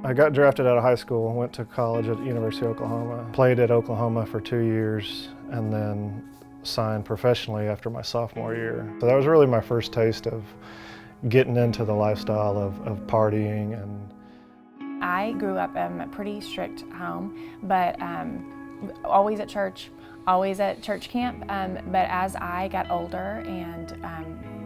I got drafted out of high school and went to college at the University of Oklahoma. Played at Oklahoma for 2 years and then signed professionally after my sophomore year. So that was really my first taste of getting into the lifestyle of partying. And I grew up in a pretty strict home, but always at church camp. But as I got older and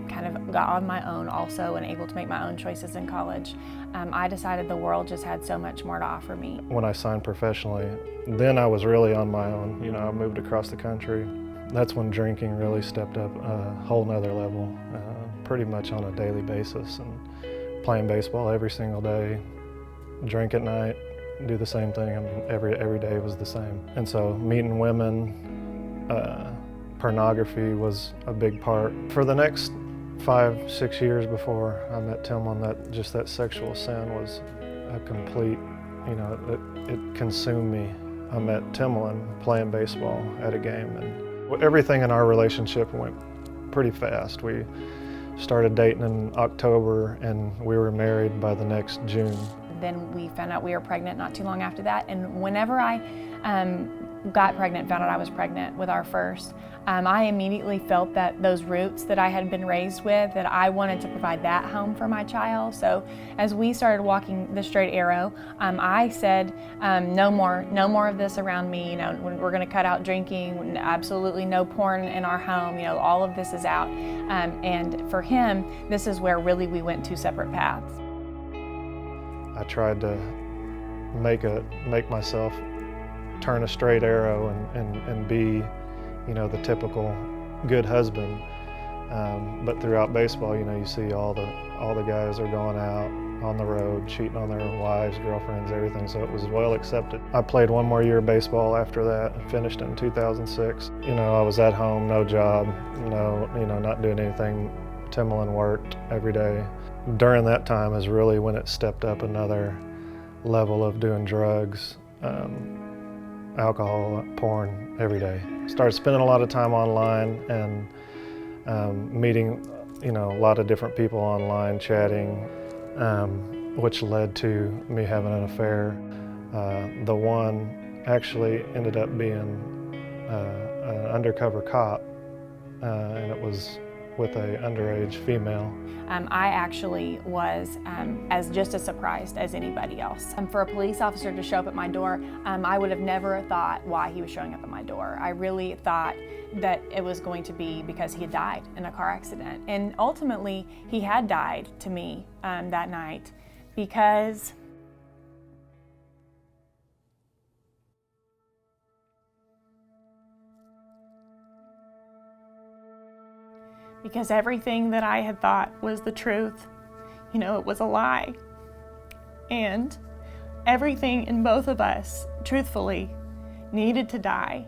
kind of got on my own also and able to make my own choices in college, I decided the world just had so much more to offer me. When I signed professionally, then I was really on my own. You know, I moved across the country. That's when drinking really stepped up a whole nother level, pretty much on a daily basis, and playing baseball every single day, drink at night, do the same thing, and every day was the same. And so meeting women, pornography was a big part. For the next 5-6 years before I met Timilyn, that sexual sin was a complete, it consumed me. I met Timilyn playing baseball at a game, and everything in our relationship went pretty fast. We started dating in October and we were married by the next June. Then we found out we were pregnant not too long after that, and whenever I got pregnant, found out I was pregnant with our first, I immediately felt that those roots that I had been raised with, that I wanted to provide that home for my child. So as we started walking the straight arrow, I said, no more of this around me. We're going to cut out drinking, absolutely no porn in our home. All of this is out. And for him, this is where really we went two separate paths. I tried to make myself turn a straight arrow and be, the typical good husband. But throughout baseball, you see all the guys are going out on the road, cheating on their wives, girlfriends, everything. So it was well accepted. I played one more year of baseball after that and finished in 2006. I was at home, no job, not doing anything. Timilyn worked every day. During that time is really when it stepped up another level of doing drugs, alcohol, porn every day. Started spending a lot of time online and meeting, a lot of different people online, chatting, which led to me having an affair. The one actually ended up being an undercover cop, and it was with an underage female. I actually was as surprised as anybody else. For a police officer to show up at my door, I would have never thought why he was showing up at my door. I really thought that it was going to be because he had died in a car accident. And ultimately, he had died to me that night because everything that I had thought was the truth, it was a lie. And everything in both of us, truthfully, needed to die.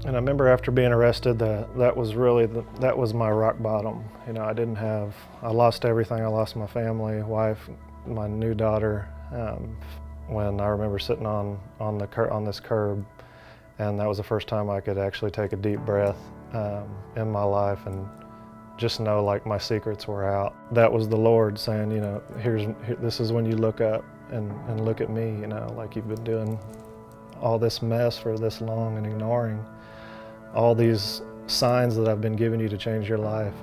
And I remember after being arrested, that was my rock bottom. I lost everything. I lost my family, wife, my new daughter. When I remember sitting on this curb, and that was the first time I could actually take a deep breath in my life and just know like my secrets were out. That was the Lord saying, this is when you look up and look at me, like you've been doing all this mess for this long and ignoring all these signs that I've been giving you to change your life,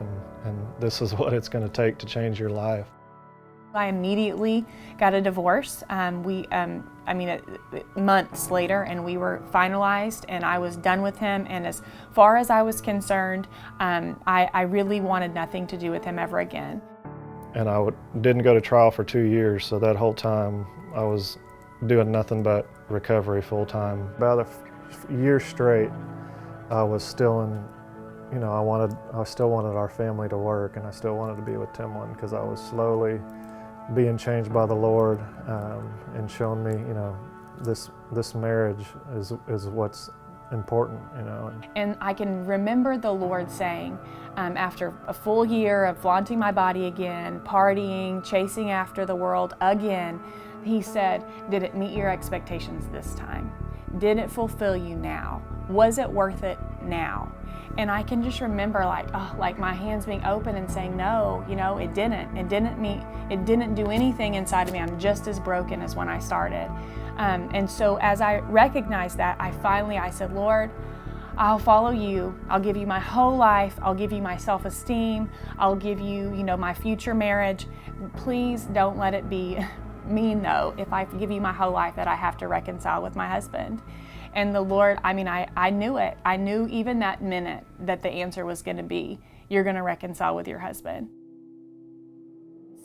and this is what it's going to take to change your life. I immediately got a divorce. Months later, and we were finalized, and I was done with him. And as far as I was concerned, I really wanted nothing to do with him ever again. And I didn't go to trial for 2 years, so that whole time I was doing nothing but recovery full time. About a year straight, I was still in. I still wanted our family to work, and I still wanted to be with Timilyn because I was slowly being changed by the Lord and showing me, this marriage is what's important, And I can remember the Lord saying, after a full year of flaunting my body again, partying, chasing after the world again, He said, did it meet your expectations this time? Did it fulfill you now? Was it worth it now. And I can just remember like my hands being open and saying, no, it didn't do anything inside of me. I'm just as broken as when I started. And so as I recognized that, I said, Lord, I'll follow you. I'll give you my whole life. I'll give you my self-esteem. I'll give you, my future marriage. Please don't let it be mean though, if I give you my whole life, that I have to reconcile with my husband. And the Lord, I knew it. I knew even that minute that the answer was going to be, you're going to reconcile with your husband.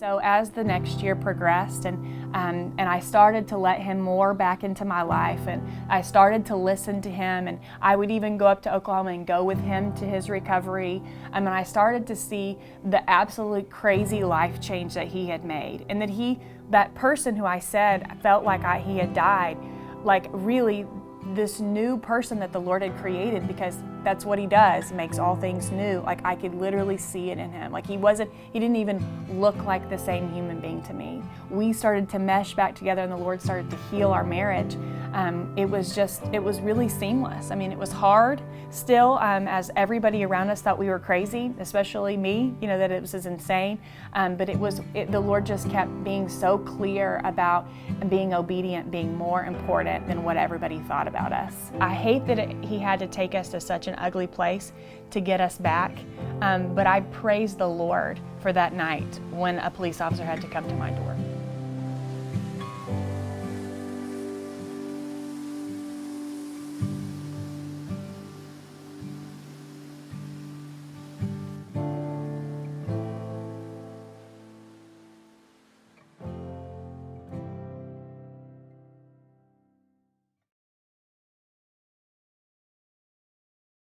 So as the next year progressed and I started to let him more back into my life, and I started to listen to him, and I would even go up to Oklahoma and go with him to his recovery. And I started to see the absolute crazy life change that he had made, and that person who I said felt like he had died, like really this new person that the Lord had created, because that's what he does, makes all things new. Like I could literally see it in him. Like he didn't even look like the same human being to me. We started to mesh back together, and the Lord started to heal our marriage. It was really seamless. It was hard still, as everybody around us thought we were crazy, especially me, that it was insane. But the Lord just kept being so clear about being obedient, being more important than what everybody thought about us. I hate that he had to take us to such an ugly place to get us back. But I praise the Lord for that night when a police officer had to come to my door.